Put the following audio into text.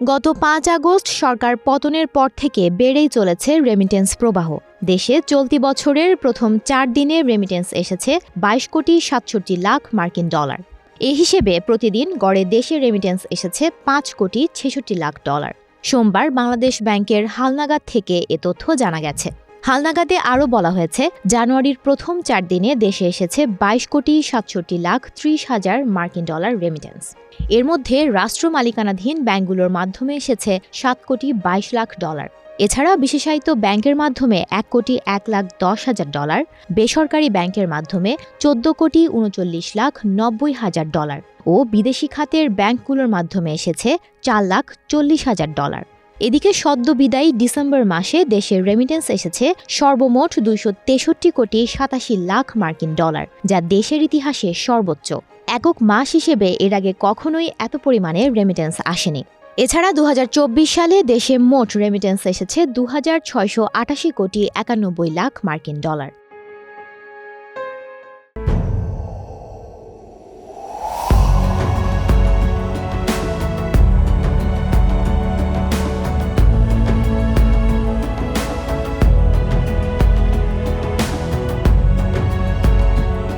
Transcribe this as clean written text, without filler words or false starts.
গত ৫ আগস্ট সরকার পতনের পর থেকে বেড়েই চলেছে রেমিটেন্স প্রবাহ। দেশে চলতি বছরের প্রথম ৪ দিনে রেমিটেন্স এসেছে ২২,৬৭,০০,০০,০০০ মার্কিন ডলার। এ হিসেবে প্রতিদিন গড়ে দেশে রেমিটেন্স এসেছে ৫,৬৬,০০,০০,০০০ ডলার। সোমবার বাংলাদেশ ব্যাংকের হালনাগাদ থেকে এ তথ্য জানা গেছে। হালনাগাদে আরও বলা হয়েছে, জানুয়ারির প্রথম ৪ দিনে দেশে এসেছে ২২,৬৭,৩০,০০০ মার্কিন ডলার রেমিটেন্স। এর মধ্যে রাষ্ট্র মালিকানাধীন ব্যাংকগুলোর মাধ্যমে এসেছে ৭,২২,০০,০০০ ডলার। এছাড়া বিশেষায়িত ব্যাংকের মাধ্যমে ১,১,১০,০০০ ডলার, বেসরকারি ব্যাংকের মাধ্যমে ১৪,৩৯,৯০,০০০ ডলার ও বিদেশি খাতের ব্যাংকগুলোর মাধ্যমে এসেছে ৪,৪০,০০০ ডলার। এদিকে সদ্য বিদায়ী ডিসেম্বর মাসে দেশের রেমিটেন্স এসেছে সর্বমোট ২৬৩,৮৭,০০,০০০ মার্কিন ডলার, যা দেশের ইতিহাসে সর্বোচ্চ। একক মাস হিসেবে এর আগে কখনোই এত পরিমাণে রেমিটেন্স আসেনি। এছাড়া ২০২৪ সালে দেশে মোট রেমিটেন্স এসেছে ২,৬৮৮,৯১,০০,০০০ মার্কিন ডলার।